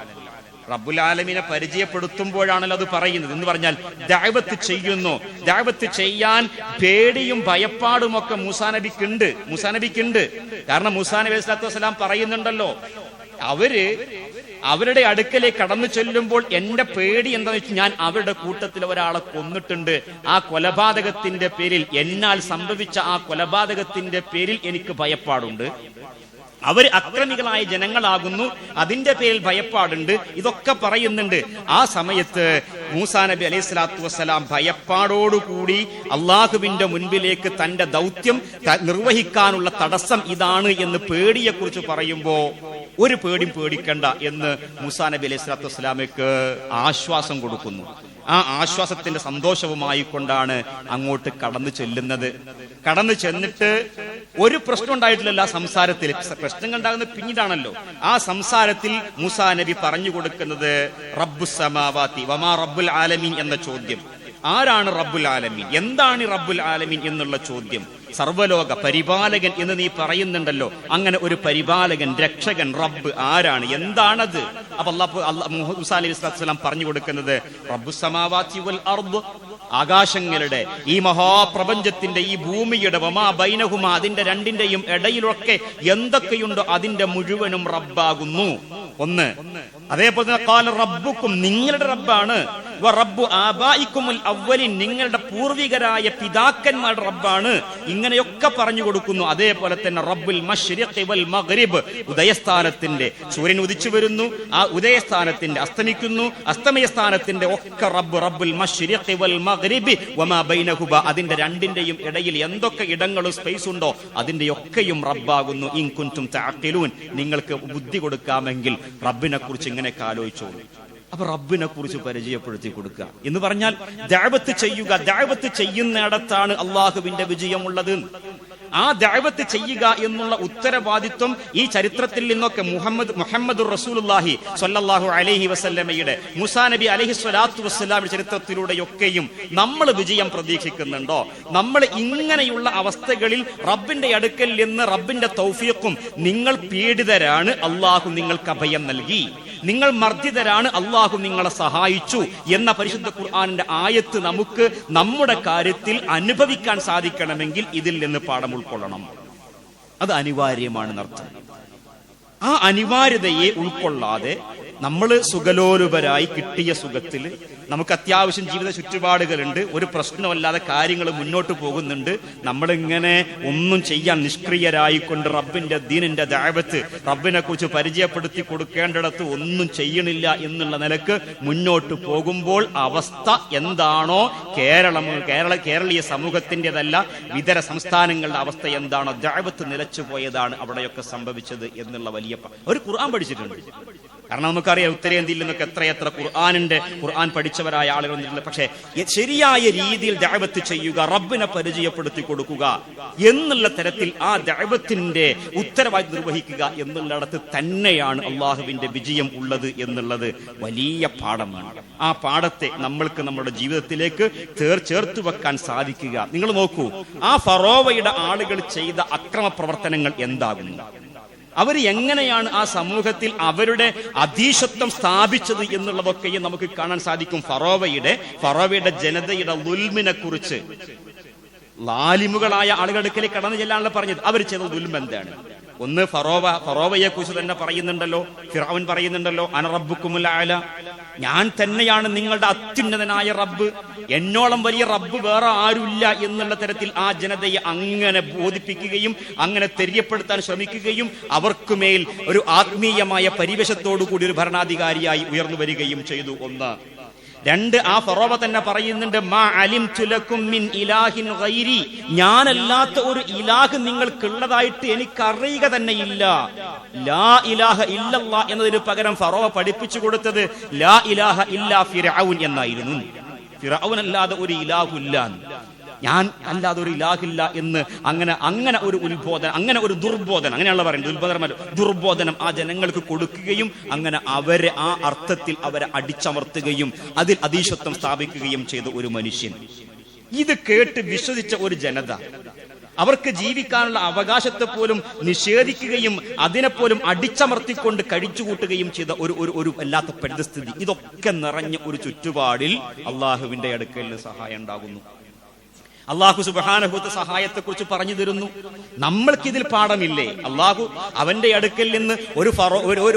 [SPEAKER 1] റബ്ബുൽ ആലമീനെ പരിചയപ്പെടുത്തുമ്പോഴാണല്ലോ അത് പറയുന്നത്. എന്ന് പറഞ്ഞാൽ ദഅവത്ത് ചെയ്യുന്നു. ദഅവത്ത് ചെയ്യാൻ പേടിയും ഭയപ്പാടും ഒക്കെ മൂസാ നബിക്കുണ്ട്. കാരണം മൂസാ നബി അലൈഹി സ്വലാത്തു വസ്സലാം പറയുന്നുണ്ടല്ലോ, അവര് അവരുടെ അടുക്കലേക്ക് കടന്നു ചെല്ലുമ്പോൾ എന്റെ പേടി എന്താണെന്ന് വെച്ചാൽ ഞാൻ അവരുടെ കൂട്ടത്തിൽ ഒരാളെ കൊന്നിട്ടുണ്ട്. ആ കൊലപാതകത്തിന്റെ പേരിൽ, എന്നാൽ സംഭവിച്ച ആ കൊലപാതകത്തിന്റെ പേരിൽ എനിക്ക് ഭയപ്പാടുണ്ട്. അവർ അക്രമികളായ ജനങ്ങളാകുന്നു, അതിന്റെ പേരിൽ ഭയപ്പാടുണ്ട്. ഇതൊക്കെ പറയുന്നുണ്ട്. ആ സമയത്ത് മൂസാ നബി അലൈഹി സ്വലാത്തു വസ്സലാം ഭയപ്പാടോടുകൂടി അള്ളാഹുവിന്റെ മുൻപിലേക്ക് തന്റെ ദൗത്യം നിർവഹിക്കാനുള്ള തടസ്സം ഇതാണ് എന്ന് പേടിയെക്കുറിച്ച് പറയുമ്പോ ഒരു പേടിയും പേടിക്കണ്ട എന്ന് മൂസാ നബി അലൈഹി സ്വലാത്തു വസ്സലാമയ്ക്ക് ആശ്വാസം കൊടുക്കുന്നു. ആ ആശ്വാസത്തിന്റെ സന്തോഷവുമായി കൊണ്ടാണ് അങ്ങോട്ട് കടന്നു ചെല്ലുന്നത്. കടന്നു ചെന്നിട്ട് ഒരു പ്രശ്നം ഉണ്ടായിട്ടില്ലല്ലോ. ആ സംസാരത്തിൽ പ്രശ്നങ്ങൾ ഉണ്ടാകുന്നത് പിന്നീടാണല്ലോ. ആ സംസാരത്തിൽ മൂസാ നബി പറഞ്ഞു കൊടുക്കുന്നത് റബ്ബുസ് സമാവാതി വമാ റബ്ബുൽ ആലമീൻ എന്ന ചോദ്യം. ആരാണ് റബ്ബുൽ ആലമീൻ, എന്താണ് റബ്ബുൽ ആലമീൻ എന്നുള്ള ചോദ്യം. സർവലോക പരിപാലകൻ എന്ന് നീ പറയുന്നുണ്ടല്ലോ, അങ്ങനെ ഒരു പരിപാലകൻ, രക്ഷകൻ, റബ്ബ് ആരാണ്, എന്താണത്? അപ്പൊ മൂസാ അലൈഹി സ്വലാം പറഞ്ഞു കൊടുക്കുന്നത് റബ്ബുസ് സമാവാതി വൽ അർദ്, ആകാശങ്ങളുടെ ഈ മഹാപ്രപഞ്ചത്തിന്റെ ഈ ഭൂമിയുടെ വമാ ബൈനഹുമ, അതിന്റെ രണ്ടിന്റെയും ഇടയിലൊക്കെ എന്തൊക്കെയുണ്ടോ അതിന്റെ മുഴുവനും റബ്ബാകുന്നു. ഒന്ന്. അതേപോലെ തന്നെ ഖാല റബ്ബുക്കും, നിങ്ങളുടെ റബ്ബാണ്, വ റബ്ബു ആബായിക്കുമുൽ അവ്വലിൻ, നിങ്ങളുടെ പൂർവികരായ പിതാക്കന്മാരുടെ റബ്ബാണ്. ഇങ്ങനെയൊക്കെ പറഞ്ഞു കൊടുക്കുന്നു. അതേപോലെ തന്നെ റബ്ബുൽ മശ്രിഖി വൽ മഗ്രിബ്, ഉദയസ്ഥാനത്തിന്റെ, സൂര്യൻ ഉദിച്ചു വരുന്നു, ആ ഉദയസ്ഥാനത്തിന്റെ അസ്തമിക്കുന്നു, അസ്തമയ സ്ഥാനത്തിന്റെ ഒക്കെ റബ്ബ്, റബ്ബുൽ മശ്രിഖി വൽ മഗ്രിബി വമാ ബൈനഹുമ, അതിന്റെ രണ്ടിന്റെയും ഇടയിൽ എന്തൊക്കെ ഇടങ്ങളും സ്പേസ് ഉണ്ടോ അതിന്റെയൊക്കെയും റബ്ബാകുന്നു. ഇൻ കുൻതും തഅഖിലൂൻ, നിങ്ങൾക്ക് ബുദ്ധി കൊടുക്കാമെങ്കിൽ റബ്ബിനെ കുറിച്ച് ഇങ്ങനെയൊക്കെ ആലോചിച്ചോളൂ. അപ്പൊ റബ്ബിനെ കുറിച്ച് പരിചയപ്പെടുത്തി കൊടുക്കുക എന്ന് പറഞ്ഞാൽ ദഅവത്ത് ചെയ്യുക. ദഅവത്ത് ചെയ്യുന്നിടത്താണ് അള്ളാഹുവിന്റെ വിജയമുള്ളത്. ആ ദഅവത്ത് ചെയ്യുക എന്നുള്ള ഉത്തരവാദിത്വം ഈ ചരിത്രത്തിൽ നിന്നൊക്കെ മുഹമ്മദുർ റസൂലുള്ളാഹി സ്വല്ലല്ലാഹു അലൈഹി വസല്ലമയുടെ, മൂസാ നബി അലൈഹി സ്വലാത്തു വസ്സലാമിന്റെ ചരിത്രത്തിലൂടെയൊക്കെയും നമ്മൾ വിജയം പ്രതീക്ഷിക്കുന്നുണ്ടോ? നമ്മൾ ഇങ്ങനെയുള്ള അവസ്ഥകളിൽ റബ്ബിന്റെ അടുക്കൽ നിന്ന് റബ്ബിന്റെ തൗഫീഖും, നിങ്ങൾ പീഡിതരാണ്, അള്ളാഹു നിങ്ങൾക്ക് അഭയം നൽകി, നിങ്ങൾ മർദ്ദിതരാണ്, അള്ളാഹു നിങ്ങളെ സഹായിച്ചു എന്ന പരിശുദ്ധ ഖുർആനിന്റെ ആയത്ത് നമുക്ക് നമ്മുടെ കാര്യത്തിൽ അനുഭവിക്കാൻ സാധിക്കണമെങ്കിൽ ഇതിൽ നിന്ന് പാഠം ഉൾക്കൊള്ളണം. അത് അനിവാര്യമാണെന്നർത്ഥം. ആ അനിവാര്യതയെ ഉൾക്കൊള്ളാതെ നമ്മൾ സുഖലോലുപരായി കിട്ടിയ സുഖത്തിൽ നമുക്ക് അത്യാവശ്യം ജീവിത ചുറ്റുപാടുകളുണ്ട്, ഒരു പ്രശ്നമല്ലാതെ കാര്യങ്ങൾ മുന്നോട്ട് പോകുന്നുണ്ട്, നമ്മളിങ്ങനെ ഒന്നും ചെയ്യാൻ നിഷ്ക്രിയരായിക്കൊണ്ട് റബ്ബിന്റെ ദീനിന്റെ ദഅവത്ത്, റബ്ബിനെ കുറിച്ച് പരിചയപ്പെടുത്തി കൊടുക്കേണ്ടിടത്ത് ഒന്നും ചെയ്യണില്ല എന്നുള്ള നിലക്ക് മുന്നോട്ട് പോകുമ്പോൾ അവസ്ഥ എന്താണോ കേരളീയ സമൂഹത്തിൻ്റെതല്ല, ഇതര സംസ്ഥാനങ്ങളുടെ അവസ്ഥ എന്താണോ, ദഅവത്ത് നിലച്ചു പോയതാണ് അവിടെയൊക്കെ സംഭവിച്ചത് എന്നുള്ള വലിയ ഒരു ഖുർആൻ പഠിച്ചിട്ടുണ്ട്. കാരണം നമുക്കറിയാം ഉത്തരേന്ത്യയിൽ നിന്നൊക്കെ എത്രയെത്ര ഖുർആൻ പഠിച്ചവരായ ആളുകളുണ്ട്. പക്ഷെ ശരിയായ രീതിയിൽ ദഅവത്ത് ചെയ്യുക, റബ്ബിനെ പരിചയപ്പെടുത്തി കൊടുക്കുക എന്നുള്ള തരത്തിൽ ആ ദഅവത്തിന്റെ ഉത്തരവാദിത്വം നിർവഹിക്കുക എന്നുള്ളിടത്ത് തന്നെയാണ് അള്ളാഹുവിന്റെ വിജയം ഉള്ളത് എന്നുള്ളത് വലിയ പാഠമാണ്. ആ പാഠത്തെ നമ്മൾക്ക് നമ്മുടെ ജീവിതത്തിലേക്ക് ചേർത്ത് വെക്കാൻ സാധിക്കുക. നിങ്ങൾ നോക്കൂ, ആ ഫറോവയുടെ ആളുകൾ ചെയ്ത അക്രമ പ്രവർത്തനങ്ങൾ എന്താകുന്നു, അവർ എങ്ങനെയാണ് ആ സമൂഹത്തിൽ അവരുടെ അധീശത്വം സ്ഥാപിച്ചത് എന്നുള്ളതൊക്കെയും നമുക്ക് കാണാൻ സാധിക്കും. ഫറോവയുടെ ജനതയുടെ ദുൽമിനെ കുറിച്ച് ലാലിമുകളായ ആളുകൾക്കിലേക്ക് കടന്നു ചെല്ലാനുള്ള പറഞ്ഞത്. അവർ ചെയ്ത ദുൽമ എന്താണ്? ഒന്ന്, ഫറോവയെ കുറിച്ച് തന്നെ പറയുന്നുണ്ടല്ലോ, ഫിർഔൻ പറയുന്നുണ്ടല്ലോ, അന റബ്ബുക്കുമുൽ അഅല, ഞാൻ തന്നെയാണ് നിങ്ങളുടെ അത്യുന്നതനായ റബ്ബ്, എന്നോളം വലിയ റബ്ബ് വേറെ ആരുമില്ല എന്നുള്ള തരത്തിൽ ആ ജനതയെ അങ്ങനെ ബോധിപ്പിക്കുകയും അങ്ങനെ തെര്യപ്പെടുത്താൻ ശ്രമിക്കുകയും അവർക്കുമേൽ ഒരു ആത്മീയമായ പരിവേഷത്തോടു കൂടി ഒരു ഭരണാധികാരിയായി ഉയർന്നു വരികയും ചെയ്തു. ഒന്ന്. രണ്ട്, ആ ഫറോവ തന്നെ പറയുന്നുണ്ട്, മാ അലിംതു ലക്കും മിൻ ഇലാഹിൻ ഗൈരി, ഞാനല്ലാത്ത ഒരു ഇലാഹ് നിങ്ങൾക്കുള്ളതായിട്ട് എനിക്കറിയുക തന്നെ ഇല്ല. ലാ ഇലാഹ ഇല്ലല്ലാഹ് എന്നതിന് പകരം ഫറോവ പഠിപ്പിച്ചു കൊടുത്തത് ലാ ഇലാഹ ഇല്ലാ ഫിർഔൻ എന്നായിരുന്നു. ഫിർഔൻ അല്ലാതെ ഒരു ഇലാഹുല്ല, ഞാൻ അല്ലാതെ ഒരു ഇലാഹില്ല എന്ന് അങ്ങനെ ഒരു ഉത്ബോധനം, അങ്ങനെ ഒരു ദുർബോധനം, അങ്ങനെയുള്ള പറയുന്നത് ദുർബോധനം ആ ജനങ്ങൾക്ക് കൊടുക്കുകയും അങ്ങനെ അവരെ ആ അർത്ഥത്തിൽ അവരെ അടിച്ചമർത്തുകയും അതിൽ അധീശത്വം സ്ഥാപിക്കുകയും ചെയ്ത ഒരു മനുഷ്യൻ. ഇത് കേട്ട് വിശ്വസിച്ച ഒരു ജനത അവർക്ക് ജീവിക്കാനുള്ള അവകാശത്തെ പോലും നിഷേധിക്കുകയും അതിനെപ്പോലും അടിച്ചമർത്തിക്കൊണ്ട് കഴിച്ചുകൂട്ടുകയും ചെയ്ത ഒരു വല്ലാത്ത പരിതസ്ഥിതി. ഇതൊക്കെ നിറഞ്ഞ ഒരു ചുറ്റുപാടിൽ അള്ളാഹുവിന്റെ അടുക്കൽ സഹായം ഉണ്ടാകുന്നു. അള്ളാഹു സുബ്ഹാനഹു വ തആല സഹായത്തെക്കുറിച്ച് പറഞ്ഞു തരുന്നു. നമ്മൾക്കിതിൽ പാഠമില്ലേ? അള്ളാഹു അവന്റെ അടുക്കൽ നിന്ന്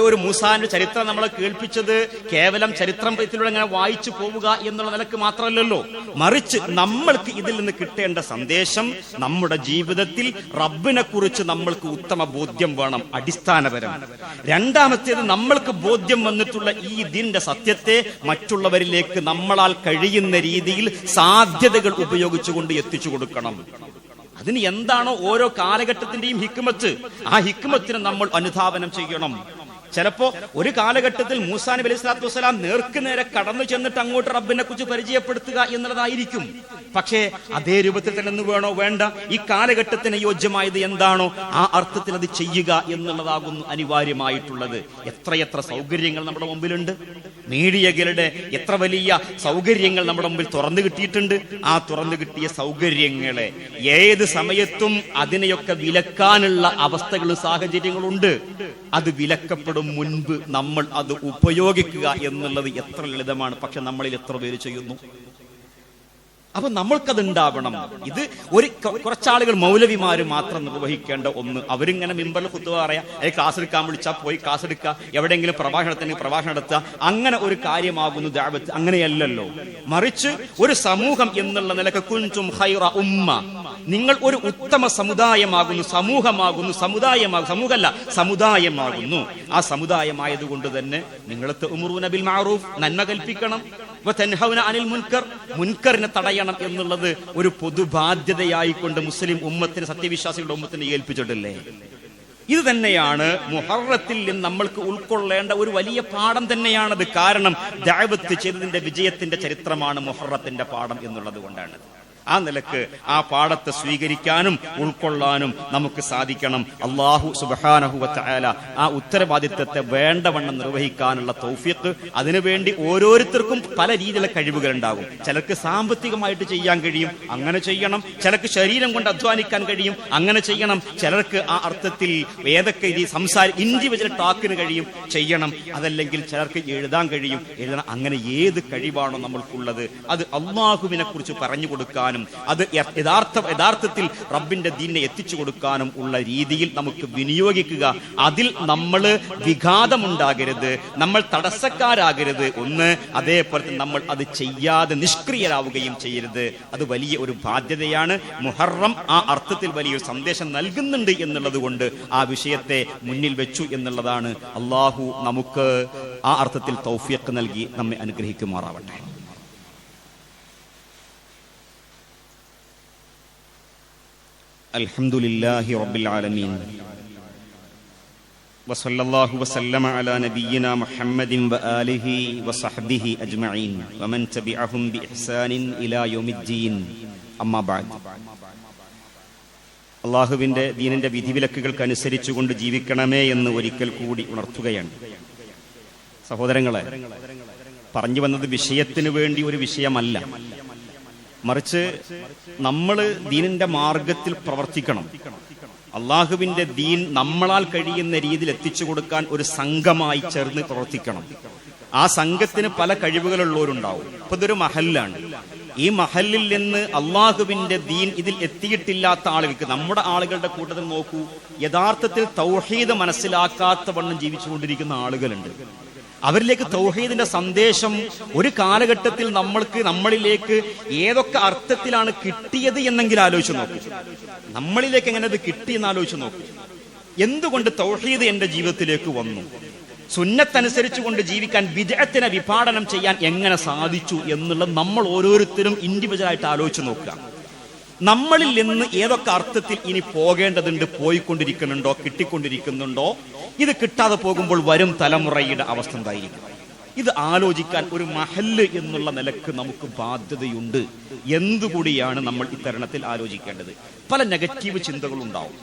[SPEAKER 1] ഒരു മൂസാന്റെ ചരിത്രം നമ്മളെ കേൾപ്പിച്ചത് കേവലം ചരിത്രത്തിലൂടെ അങ്ങനെ വായിച്ചു പോവുക എന്നുള്ള നിലക്ക് മാത്രമല്ലല്ലോ, മറിച്ച് നമ്മൾക്ക് ഇതിൽ നിന്ന് കിട്ടേണ്ട സന്ദേശം നമ്മുടെ ജീവിതത്തിൽ റബ്ബിനെ കുറിച്ച് നമ്മൾക്ക് ഉത്തമ ബോധ്യം വേണം, അടിസ്ഥാനപരം. രണ്ടാമത്തേത്, നമ്മൾക്ക് ബോധ്യം വന്നിട്ടുള്ള ഈ ദീനിന്റെ സത്യത്തെ മറ്റുള്ളവരിലേക്ക് നമ്മളാൽ കഴിയുന്ന രീതിയിൽ സാധ്യതകൾ ഉപയോഗിച്ചുകൊണ്ട് എത്തിച്ചു കൊടുക്കണം. അതിന് എന്താണോ ഓരോ കാലഘട്ടത്തിന്റെയും ഹിക്മത്ത്, ആ ഹിക്മത്തിന് നമ്മൾ അനുധാവനം ചെയ്യണം. ചിലപ്പോ ഒരു കാലഘട്ടത്തിൽ മൂസാ നബി അലൈഹി സ്വലാത്തു വസ്സലാം നേർക്ക് നേരെ കടന്നു ചെന്നിട്ട് അങ്ങോട്ട് റബ്ബിനെ കുറിച്ച് പരിചയപ്പെടുത്തുക എന്നുള്ളതായിരിക്കും. പക്ഷേ അതേ രൂപത്തിൽ തന്നെ വേണോ? വേണ്ട. ഈ കാലഘട്ടത്തിന് യോജ്യമായത് എന്താണോ ആ അർത്ഥത്തിൽ അത് ചെയ്യുക എന്നുള്ളതാകുന്നു അനിവാര്യമായിട്ടുള്ളത്. എത്രയെത്ര സൗകര്യങ്ങൾ നമ്മുടെ മുമ്പിലുണ്ട്, മീഡിയകളുടെ എത്ര വലിയ സൗകര്യങ്ങൾ നമ്മുടെ മുമ്പിൽ തുറന്നു കിട്ടിയിട്ടുണ്ട്. ആ തുറന്നു കിട്ടിയ സൗകര്യങ്ങളെ ഏത് സമയത്തും അതിനെയൊക്കെ വിലക്കാനുള്ള അവസ്ഥകളും സാഹചര്യങ്ങളുണ്ട്. അത് വിലക്കപ്പെടും മുൻപ് നമ്മൾ അത് ഉപയോഗിക്കുക എന്നുള്ളത് എത്ര ലളിതമാണ്. പക്ഷെ നമ്മളിൽ എത്ര പേര് ചെയ്യുന്നു? അപ്പൊ നമ്മൾക്കത് ഉണ്ടാവണം. ഇത് കുറച്ചാളുകൾ മൗലവിമാര് മാത്രം നിർവഹിക്കേണ്ട ഒന്ന്. അവരിങ്ങനെ മിമ്പറിൽ ഖുത്ബ പറയാ, ക്ലാസ് എടുക്കാൻ വിളിച്ചാൽ പോയി ക്ലാസ് എടുക്കുക, എവിടെയെങ്കിലും പ്രഭാഷണത്തിന് പ്രഭാഷണം നടത്തുക, അങ്ങനെ ഒരു കാര്യമാകുന്നു ദഅവത്ത്. അങ്ങനെയല്ലല്ലോ, മറിച്ച് ഒരു സമൂഹം എന്നുള്ള നിലക്ക് കുൻതും ഖൈറ ഉമ്മ, നിങ്ങൾ ഒരു ഉത്തമ സമുദായമാകുന്നു, സമൂഹമാകുന്നു, സമൂഹമല്ല സമുദായമാകുന്നു. ആ സമുദായമായതുകൊണ്ട് തന്നെ നിങ്ങൾ തഅ്മുറൂന ബിൽ മഅറൂഫ്, നന്മ കൽപ്പിക്കണം, വതൻഹൗന അനിൽ മുൻകർ, മുൻകറിനെ തടയണം എന്നുള്ളത് ഒരു പൊതുബാധ്യതയായിക്കൊണ്ട് മുസ്ലിം ഉമ്മത്തിന്, സത്യവിശ്വാസികളുടെ ഉമ്മത്തിന് ഏൽപ്പിച്ചിട്ടില്ലേ? ഇത് തന്നെയാണ് മുഹറത്തിൽ നിന്ന് നമ്മൾക്ക് ഉൾക്കൊള്ളേണ്ട ഒരു വലിയ പാഠം തന്നെയാണത്. കാരണം ദഅവത്ത് ചെയ്തതിന്റെ വിജയത്തിന്റെ ചരിത്രമാണ് മുഹറത്തിന്റെ പാഠം എന്നുള്ളത് കൊണ്ടാണ്. ആ നിലക്ക് ആ പാഠത്തെ സ്വീകരിക്കാനും ഉൾക്കൊള്ളാനും നമുക്ക് സാധിക്കണം. അല്ലാഹു സുബ്ഹാനഹു വ തആല ആ ഉത്തരവാദിത്വത്തെ വേണ്ടവണ്ണം നിർവഹിക്കാനുള്ള തൗഫീഖ്, അതിനുവേണ്ടി ഓരോരുത്തർക്കും പല രീതിയിലുള്ള കഴിവുകൾ ഉണ്ടാകും. ചിലർക്ക് സാമ്പത്തികമായിട്ട് ചെയ്യാൻ കഴിയും, അങ്ങനെ ചെയ്യണം. ചിലർക്ക് ശരീരം കൊണ്ട് അധ്വാനിക്കാൻ കഴിയും, അങ്ങനെ ചെയ്യണം. ചിലർക്ക് ആ അർത്ഥത്തിൽ ഏതൊക്കെ ഇൻഡിവിജ്വൽ ടാക്കിന് കഴിയും, ചെയ്യണം. അതല്ലെങ്കിൽ ചിലർക്ക് എഴുതാൻ കഴിയും, എഴുതണം. അങ്ങനെ ഏത് കഴിവാണോ നമ്മൾക്കുള്ളത് അത് അല്ലാഹുവിനെ കുറിച്ച് പറഞ്ഞു കൊടുക്കാൻ, അത് യഥാർത്ഥത്തിൽ റബ്ബിന്റെ ദീനിനെ എത്തിച്ചു കൊടുക്കാനും ഉള്ള രീതിയിൽ നമുക്ക് വിനിയോഗിക്കുക. അതിൽ നമ്മൾ വിഘാതമുണ്ടാകരുത്, നമ്മൾ തടസ്സക്കാരാകരുത്. ഒന്ന്, അതേപോലെ നമ്മൾ അത് ചെയ്യാതെ നിഷ്ക്രിയരാവുകയും ചെയ്യരുത്. അത് വലിയ ഒരു ബാധ്യതയാണ്. മുഹറം ആ അർത്ഥത്തിൽ വലിയൊരു സന്ദേശം നൽകുന്നുണ്ട് എന്നുള്ളത് കൊണ്ട് ആ വിഷയത്തെ മുന്നിൽ വെച്ചു എന്നുള്ളതാണ്. അല്ലാഹു നമുക്ക് ആ അർത്ഥത്തിൽ തൗഫീഖ് നൽകി നമ്മെ അനുഗ്രഹിക്കുമാറാവട്ടെ. അൽഹംദുലില്ലാഹി റബ്ബിൽ ആലമീൻ വസല്ലല്ലാഹു വസല്ലമ അലാ നബിയ്യിനാ മുഹമ്മദിൻ വആലിഹി വസഹ്ബിഹി അജ്മഈൻ വമൻ തബിഅഹും ബിഇഹ്സാനിൻ ഇലാ യൗമിദ്ദീൻ. അമ്മാ ബഅദ്. അല്ലാഹുവിന്റെ ദീനിന്റെ വിധിവിലക്കുകൾക്ക് അനുസരിച്ചുകൊണ്ട് ജീവിക്കണമേ എന്ന് ഒരിക്കൽ കൂടി ഉണർത്തുകയാണ്. സഹോദരങ്ങളെ, പറഞ്ഞു വന്നത് വിഷയത്തിന് വേണ്ടി ഒരു വിഷയമല്ല, മറിച്ച് നമ്മൾ ദീനിന്റെ മാർഗത്തിൽ പ്രവർത്തിക്കണം. അള്ളാഹുവിന്റെ ദീൻ നമ്മളാൽ കഴിയുന്ന രീതിയിൽ എത്തിച്ചു കൊടുക്കാൻ ഒരു സംഘമായി ചേർന്ന് പ്രവർത്തിക്കണം. ആ സംഘത്തിന് പല കഴിവുകളുള്ളവരുണ്ടാവും. ഇപ്പൊ ഇതൊരു മഹല്ലാണ്. ഈ മഹല്ലിൽ നിന്ന് അള്ളാഹുവിന്റെ ദീൻ ഇതിൽ എത്തിയിട്ടില്ലാത്ത ആളുകൾക്ക്, നമ്മുടെ ആളുകളുടെ കൂട്ടത്തിൽ നോക്കൂ, യഥാർത്ഥത്തിൽ തൗഹീദ് മനസ്സിലാക്കാത്ത വണ്ണം ജീവിച്ചുകൊണ്ടിരിക്കുന്ന ആളുകളുണ്ട്. അവരിലേക്ക് തൗഹീദിന്റെ സന്ദേശം ഒരു കാലഘട്ടത്തിൽ നമ്മളിലേക്ക് ഏതൊക്കെ അർത്ഥത്തിലാണ് കിട്ടിയത് എന്നെങ്കിലും ആലോചിച്ച് നോക്കൂ. നമ്മളിലേക്ക് എങ്ങനെ അത് കിട്ടിയെന്ന് ആലോചിച്ച് നോക്കൂ. എന്തുകൊണ്ട് തൗഹീദ് എന്റെ ജീവിതത്തിലേക്ക് വന്നു? സുന്നത്തനുസരിച്ച് കൊണ്ട് ജീവിക്കാൻ, ബിദ്അത്തിനെ വിഭാടനം ചെയ്യാൻ എങ്ങനെ സാധിച്ചു എന്നുള്ളത് നമ്മൾ ഓരോരുത്തരും ഇൻഡിവിജ്വലായിട്ട് ആലോചിച്ച് നോക്കുക. നമ്മളിൽ നിന്ന് ഏതൊക്കെ അർത്ഥത്തിൽ ഇനി പോകേണ്ടതുണ്ട്, പോയിക്കൊണ്ടിരിക്കുന്നുണ്ടോ, കിട്ടിക്കൊണ്ടിരിക്കുന്നുണ്ടോ? ഇത് കിട്ടാതെ പോകുമ്പോൾ വരും തലമുറയുടെ അവസ്ഥ എന്തായിരിക്കും? ഇത് ആലോചിക്കാൻ ഒരു മഹല്ല് എന്നുള്ള നിലക്ക് നമുക്ക് ബാധ്യതയുണ്ട്. എന്തുകൂടിയാണ് നമ്മൾ ഇത്തരണത്തിൽ ആലോചിക്കേണ്ടത്. പല നെഗറ്റീവ് ചിന്തകളുണ്ടാവും.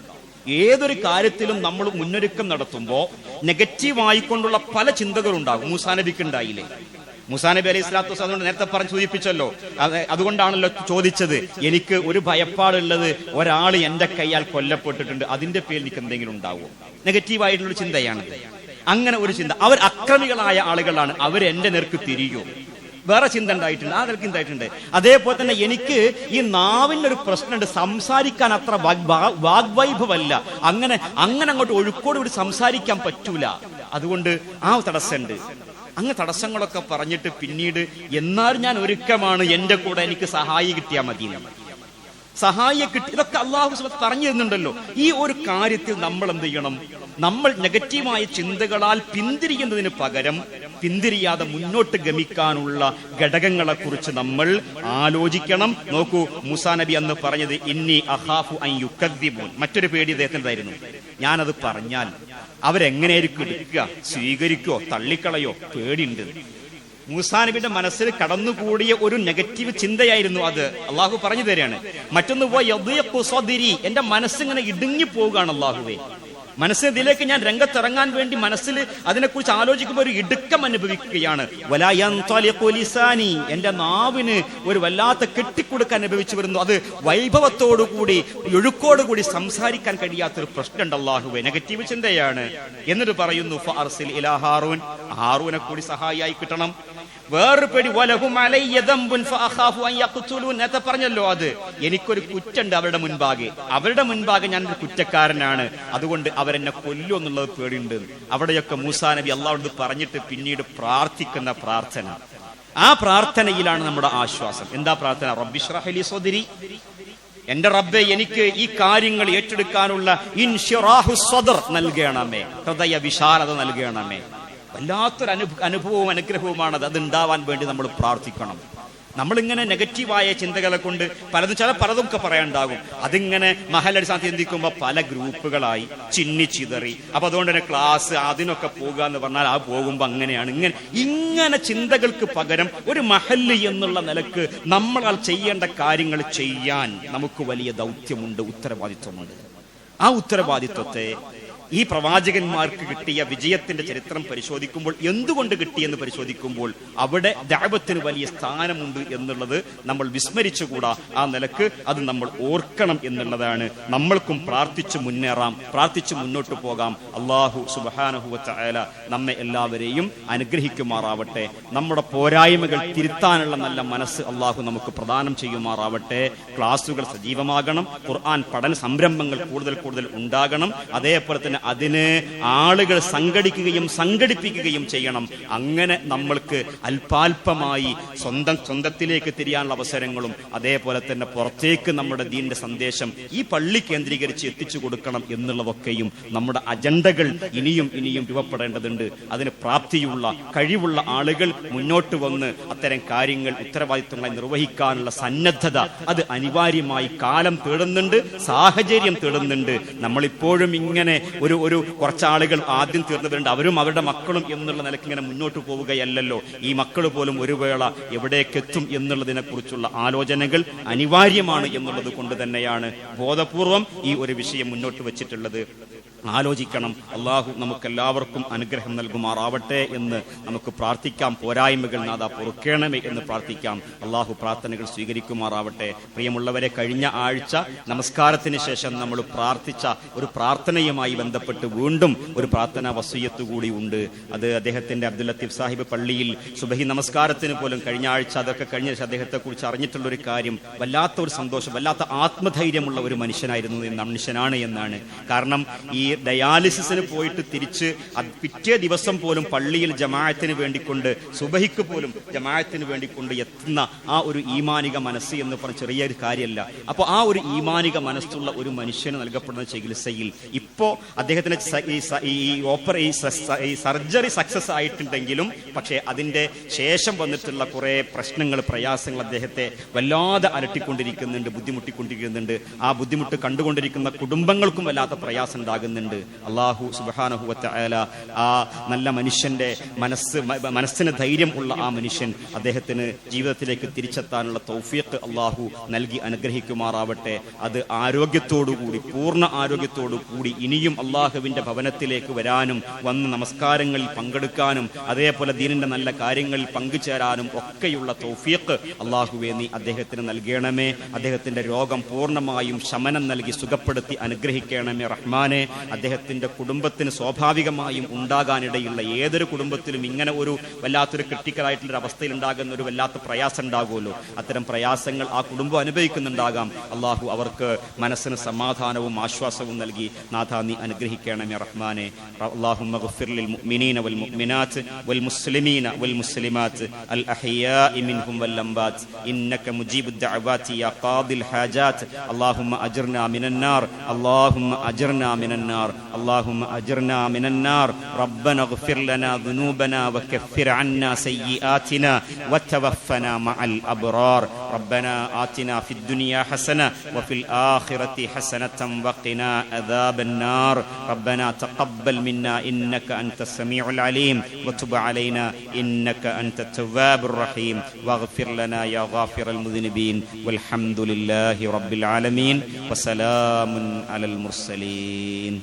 [SPEAKER 1] ഏതൊരു കാര്യത്തിലും നമ്മൾ മുന്നൊരുക്കം നടത്തുമ്പോൾ നെഗറ്റീവായിക്കൊണ്ടുള്ള പല ചിന്തകളുണ്ടാകും. മൂസാ നബിക്ക് ഉണ്ടായില്ലേ? മൂസാ നബി അലൈഹി സ്വലാത്തു വസ്സലാം നേരത്തെ പറഞ്ഞു സൂചിപ്പിച്ചല്ലോ. അതുകൊണ്ടാണല്ലോ ചോദിച്ചത്, എനിക്ക് ഒരു ഭയപ്പാടുള്ളത് ഒരാൾ എന്റെ കൈയാൽ കൊല്ലപ്പെട്ടിട്ടുണ്ട്, അതിന്റെ പേരിൽ എനിക്ക് എന്തെങ്കിലും ഉണ്ടാവുമോ? നെഗറ്റീവായിട്ടുള്ള ചിന്തയാണ്. അങ്ങനെ ഒരു ചിന്ത. അവർ അക്രമികളായ ആളുകളാണ്, അവർ എന്റെ നേർക്ക് തിരിയോ? വേറെ ചിന്ത ഉണ്ടായിട്ടുണ്ട്, ആ നിലയ്ക്ക് ഉണ്ടായിട്ടുണ്ട്. അതേപോലെ തന്നെ എനിക്ക് ഈ നാവിനൊരു പ്രശ്നമുണ്ട്, സംസാരിക്കാൻ അത്ര വാഗ്വൈഭവമല്ല, അങ്ങനെ അങ്ങോട്ട് ഒഴുക്കോട് കൂടി സംസാരിക്കാൻ പറ്റൂല. അതുകൊണ്ട് ആ തടസ്സമുണ്ട്. അങ്ങ് തടസ്സങ്ങളൊക്കെ പറഞ്ഞിട്ട് പിന്നീട് എന്നാലും ഞാൻ ഒരുക്കമാണ്, എന്റെ കൂടെ എനിക്ക് സഹായി കിട്ടിയാൽ മതി, സഹായിയെ കിട്ടി, ഇതൊക്കെ അള്ളാഹു സുബ്ഹാനഹു പറഞ്ഞു തരുന്നുണ്ടല്ലോ. ഈ ഒരു കാര്യത്തിൽ നമ്മൾ എന്ത് ചെയ്യണം? നമ്മൾ നെഗറ്റീവായ ചിന്തകളാൽ പിന്തിരിയുന്നതിന് പകരം പിന്തിരിയാതെ മുന്നോട്ട് ഗമിക്കാനുള്ള ഘടകങ്ങളെ കുറിച്ച് നമ്മൾ ആലോചിക്കണം. നോക്കൂ, മൂസാ നബി അന്ന് പറഞ്ഞത് ഇന്നി അഖാഫു അൻ യുകദ്ദിബൂൻ. മറ്റൊരു പേടി അദ്ദേഹത്തിൻ്റെതായിരുന്നു, ഞാനത് പറഞ്ഞാൽ അവരെങ്ങനെയായിരിക്കും എടുക്കുക, സ്വീകരിക്കോ തള്ളിക്കളയോ, പേടിയുണ്ട്. മൂസാ നബിയുടെ മനസ്സിൽ കടന്നുകൂടിയ ഒരു നെഗറ്റീവ് ചിന്തയായിരുന്നു അത്. അള്ളാഹു പറഞ്ഞു തരികയാണ്. മറ്റൊന്ന് എന്റെ മനസ്സിങ്ങനെ ഇടുങ്ങി പോവുകയാണ്. അള്ളാഹുവേ, മനസ്സിലേക്ക് ഞാൻ രംഗത്തിറങ്ങാൻ വേണ്ടി മനസ്സിൽ അതിനെക്കുറിച്ച് ആലോചിക്കുമ്പോൾ ഒരു ഇടുക്കം അനുഭവിക്കുകയാണ്. എന്റെ നാവിന് ഒരു വല്ലാത്ത കെട്ടിക്കൊടുക്കാൻ അനുഭവിച്ചു വരുന്നു. അത് വൈഭവത്തോടുകൂടി ഒഴുക്കോടുകൂടി സംസാരിക്കാൻ കഴിയാത്തൊരു പ്രശ്നമുണ്ട്. അല്ലാഹുവേ, നെഗറ്റീവ് ചിന്തയാണ്. എന്നിട്ട് പറയുന്നു ഫഅർസിൽ ഇലാ ഹാറൂൻ, ഹാറൂനെ കൂടി സഹായിയായി കിട്ടണം. വേറൊരു പേടി, വലഹും അലയ്യ ദംബുൻ ഫഅഖാഫു അൻ യഖ്തുലൂൻ. നേരത്തെ പറഞ്ഞല്ലോ, അത് എനിക്കൊരു കുറ്റുണ്ട് അവരുടെ മുൻപാകെ ഞാനൊരു കുറ്റക്കാരനാണ്, അതുകൊണ്ട് അവരെന്നെ കൊല്ലും എന്നുള്ളത് പേടിയുണ്ട്. അവിടെയൊക്കെ മൂസാ നബി അള്ളാഹുവോട് പറഞ്ഞിട്ട് പിന്നീട് പ്രാർത്ഥിക്കുന്ന പ്രാർത്ഥന, ആ പ്രാർത്ഥനയിലാണ് നമ്മുടെ ആശ്വാസം. എന്താ പ്രാർത്ഥന? റബ്ബിശ്റഹ് ലി സ്വദ്രി, എന്റെ റബ്ബേ എനിക്ക് ഈ കാര്യങ്ങൾ ഏറ്റെടുക്കാനുള്ള ഇൻശിറാഹു സ്വദ്ർ നൽകണമേ, ഹൃദയ വിശാലത നൽകണമേ. വല്ലാത്തൊരു അനുഭവവും അനുഗ്രഹവുമാണത്. അത് ഉണ്ടാവാൻ വേണ്ടി നമ്മൾ പ്രാർത്ഥിക്കണം. നമ്മളിങ്ങനെ നെഗറ്റീവായ ചിന്തകളെ കൊണ്ട് പലതും ഒക്കെ പറയാനുണ്ടാകും. അതിങ്ങനെ മഹലടിസ്ഥാനത്ത് ചിന്തിക്കുമ്പോൾ പല ഗ്രൂപ്പുകളായി ചിന്നിച്ചിതറി. അപ്പൊ അതുകൊണ്ട് തന്നെ ക്ലാസ് അതിനൊക്കെ പോകുക എന്ന് പറഞ്ഞാൽ ആ പോകുമ്പോൾ അങ്ങനെയാണ് ഇങ്ങനെ ചിന്തകൾക്ക് പകരം ഒരു മഹല്ല് എന്നുള്ള നിലക്ക് നമ്മളാൽ ചെയ്യേണ്ട കാര്യങ്ങൾ ചെയ്യാൻ നമുക്ക് വലിയ ദൗത്യമുണ്ട്, ഉത്തരവാദിത്വമുണ്ട്. ആ ഉത്തരവാദിത്വത്തെ ഈ പ്രവാചകന്മാർക്ക് കിട്ടിയ വിജയത്തിന്റെ ചരിത്രം പരിശോധിക്കുമ്പോൾ, എന്തുകൊണ്ട് കിട്ടിയെന്ന് പരിശോധിക്കുമ്പോൾ അവിടെ ദഅവത്തിന് വലിയ സ്ഥാനമുണ്ട് എന്നുള്ളത് നമ്മൾ വിസ്മരിച്ചുകൂടാ. ആ നിലക്ക് അത് നമ്മൾ ഓർക്കണം എന്നുള്ളതാണ്. നമ്മൾക്കും പ്രാർത്ഥിച്ചു മുന്നേറാം, പ്രാർത്ഥിച്ചു മുന്നോട്ട് പോകാം. അല്ലാഹു സുബ്ഹാനഹു വ തആല നമ്മെ എല്ലാവരെയും അനുഗ്രഹിക്കുമാറാവട്ടെ. നമ്മുടെ പോരായ്മകൾ തിരുത്താനുള്ള നല്ല മനസ്സ് അല്ലാഹു നമുക്ക് പ്രദാനം ചെയ്യുമാറാവട്ടെ. ക്ലാസുകൾ സജീവമാകണം, ഖുർആൻ പഠന സംരംഭങ്ങൾ കൂടുതൽ ഉണ്ടാകണം. അതേപോലെ തന്നെ അതിന് ആളുകൾ സംഘടിപ്പിക്കുകയും ചെയ്യണം. അങ്ങനെ നമ്മൾക്ക് അല്പാൽപമായി സ്വന്തത്തിലേക്ക് തിരിയാനുള്ള അവസരങ്ങളും അതേപോലെ തന്നെ പുറത്തേക്ക് നമ്മുടെ ദീന്റെ സന്ദേശം ഈ പള്ളി കേന്ദ്രീകരിച്ച് എത്തിച്ചു കൊടുക്കണം എന്നുള്ളതൊക്കെയും നമ്മുടെ അജണ്ടകൾ ഇനിയും രൂപപ്പെടേണ്ടതുണ്ട്. അതിന് പ്രാപ്തിയുള്ള കഴിവുള്ള ആളുകൾ മുന്നോട്ട് വന്ന് അത്തരം കാര്യങ്ങൾ ഉത്തരവാദിത്വങ്ങളായി നിർവഹിക്കാനുള്ള സന്നദ്ധത അത് അനിവാര്യമായി കാലം തേടുന്നുണ്ട്, സാഹചര്യം തേടുന്നുണ്ട്. നമ്മളിപ്പോഴും ഇങ്ങനെ ഒരു കുറച്ചാളുകൾ ആദ്യം തീർന്നവരുണ്ട്, അവരും അവരുടെ മക്കളും എന്നുള്ള നിലയ്ക്ക് ഇങ്ങനെ മുന്നോട്ട് പോവുകയല്ലല്ലോ. ഈ മക്കൾ പോലും ഒരു വേള എവിടേക്കെത്തും എന്നുള്ളതിനെ കുറിച്ചുള്ള ആലോചനകൾ അനിവാര്യമാണ് എന്നുള്ളത് കൊണ്ട് തന്നെയാണ് ബോധപൂർവം ഈ ഒരു വിഷയം മുന്നോട്ട് വെച്ചിട്ടുള്ളത്. ആലോചിക്കണം. അള്ളാഹു നമുക്കെല്ലാവർക്കും അനുഗ്രഹം നൽകുമാറാവട്ടെ എന്ന് നമുക്ക് പ്രാർത്ഥിക്കാം. പോരായ്മകൾ നാദാ പൊറുക്കേണമേ എന്ന് പ്രാർത്ഥിക്കാം. അള്ളാഹു പ്രാർത്ഥനകൾ സ്വീകരിക്കുമാറാവട്ടെ. പ്രിയമുള്ളവരെ, കഴിഞ്ഞ ആഴ്ച നമസ്കാരത്തിന് ശേഷം നമ്മൾ പ്രാർത്ഥിച്ച ഒരു പ്രാർത്ഥനയുമായി ബന്ധപ്പെട്ട് വീണ്ടും ഒരു പ്രാർത്ഥനാ വസിയ്യത്ത് കൂടി ഉണ്ട്. അത് അദ്ദേഹത്തിന്റെ അബ്ദുൽ ലത്തീഫ് സാഹിബ് പള്ളിയിൽ സുബഹി നമസ്കാരത്തിന് പോലും കഴിഞ്ഞ ആഴ്ച അതൊക്കെ കഴിഞ്ഞ ശേഷം അദ്ദേഹത്തെ കുറിച്ച് അറിഞ്ഞിട്ടുള്ള ഒരു കാര്യം, വല്ലാത്ത ഒരു സന്തോഷം, വല്ലാത്ത ആത്മധൈര്യമുള്ള ഒരു മനുഷ്യനായിരുന്നു, മനുഷ്യനാണ് എന്നാണ്. കാരണം ഈ ഡയാലിസിസിന് പോയിട്ട് തിരിച്ച് പിറ്റേ ദിവസം പോലും പള്ളിയിൽ ജമാഅത്തിന് വേണ്ടിക്കൊണ്ട്, സുബഹിക്ക് പോലും ജമാഅത്തിന് വേണ്ടിക്കൊണ്ട് എത്തുന്ന ആ ഒരു ഈമാനിക മനസ്സ് എന്ന് പറഞ്ഞ ചെറിയൊരു കാര്യമല്ല. അപ്പോൾ ആ ഒരു ഈമാനിക മനസ്സുള്ള ഒരു മനുഷ്യന് നൽകപ്പെടുന്ന ചികിത്സയിൽ ഇപ്പോ അദ്ദേഹത്തിന് ഈ സർജറി സക്സസ് ആയിട്ടുണ്ടെങ്കിലും പക്ഷേ അതിന്റെ ശേഷം വന്നിട്ടുള്ള കുറെ പ്രശ്നങ്ങൾ, പ്രയാസങ്ങൾ അദ്ദേഹത്തെ വല്ലാതെ അലട്ടിക്കൊണ്ടിരിക്കുന്നുണ്ട്, ബുദ്ധിമുട്ടിക്കൊണ്ടിരിക്കുന്നുണ്ട്. ആ ബുദ്ധിമുട്ട് കണ്ടുകൊണ്ടിരിക്കുന്ന കുടുംബങ്ങൾക്കും വല്ലാത്ത പ്രയാസം ഉണ്ടാകുന്നുണ്ട്. അല്ലാഹു സുബ്ഹാനഹു വ തആല ആ നല്ല മനുഷ്യന്റെ മനസ്സിന് ധൈര്യം ഉള്ള ആ മനുഷ്യൻ അദ്ദേഹത്തിന് ജീവിതത്തിലേക്ക് തിരിച്ചെത്താനുള്ള തൗഫീഖ് അല്ലാഹു നൽകി അനുഗ്രഹിക്കുമാറാവട്ടെ. അത് ആരോഗ്യത്തോടുകൂടി, പൂർണ്ണ ആരോഗ്യത്തോടു കൂടി ഇനിയും അള്ളാഹുവിന്റെ ഭവനത്തിലേക്ക് വരാനും വന്ന് നമസ്കാരങ്ങളിൽ പങ്കെടുക്കാനും അതേപോലെ ദീനിന്റെ നല്ല കാര്യങ്ങളിൽ പങ്കുചേരാനും ഒക്കെയുള്ള തൗഫീഖ് അള്ളാഹുവേ നീ അദ്ദേഹത്തിന് നൽകണമേ. അദ്ദേഹത്തിന്റെ രോഗം പൂർണ്ണമായും ശമനം നൽകി സുഖപ്പെടുത്തി അനുഗ്രഹിക്കണമേ റഹ്മാനെ. അദ്ദേഹത്തിന്റെ കുടുംബത്തിന് സ്വാഭാവികമായും ഉണ്ടാകാനിടയുള്ള ഏതൊരു കുടുംബത്തിലും ഇങ്ങനെ ഒരു വല്ലാത്തൊരു ക്രിട്ടിക്കലായിട്ടുള്ള അവസ്ഥയിൽ ഉണ്ടാകുന്ന ഒരു വല്ലാത്ത പ്രയാസം ഉണ്ടാകുമല്ലോ. അത്തരം പ്രയാസങ്ങൾ ആ കുടുംബം അനുഭവിക്കുന്നുണ്ടാകാം. അള്ളാഹു അവർക്ക് മനസ്സിന് സമാധാനവും ആശ്വാസവും നൽകി നാഥാ നീ അനുഗ്രഹിക്കണമേ റഹ്മാനെ. അല്ലാഹുമ്മ ഗ്ഫിർ ലിൽ മുഅ്മിനീന വൽ മുഅ്മിനാത്ത് വൽ മുസ്ലിമീന വൽ മുസ്ലിമാത്ത് അൽ അഹ്യാഇ മിൻഹും വൽ അംവാത്ത് ഇന്നക മുജീബുദ് ദഅവാതി യാ ഖാദിൽ ഹാജാത്ത്. അല്ലാഹുമ്മ അജ്ർനാ മിനൻ നാർ അല്ലാഹുമ്മ അജ്ർനാ മിനൻ നാർ അല്ലാഹുമ്മ അജ്ർനാ മിനൻ നാർ. റബ്ബനാ ഗ്ഫിർ ലനാ ദുനൂബനാ വകഫിർ അന്നാ സയ്യിആതിനാ വതവഫനാ മഅൽ അബ്റാർ. റബ്ബനാ ആതിനാ ഫിദ് ദുനിയാ ഹസന വഫിൽ ആഖിറതി ഹസനതൻ വഖിനാ അദാബൻ നാർ. റബ്ബനാ തഖബ്ബൽ മിന്നാ ഇന്നക അൻതസ് സമീഉൽ അലീം വതുബ് അലൈനാ ഇന്നക അൻതത് തവ്വാബുർ റഹീം വഗ്ഫിർ ലനാ യാ ഗാഫിറൽ മുദ്നിബീൻ വൽഹംദുലില്ലാഹി റബ്ബിൽ ആലമീൻ വസലാമുൻ അലൽ മുർസലീൻ.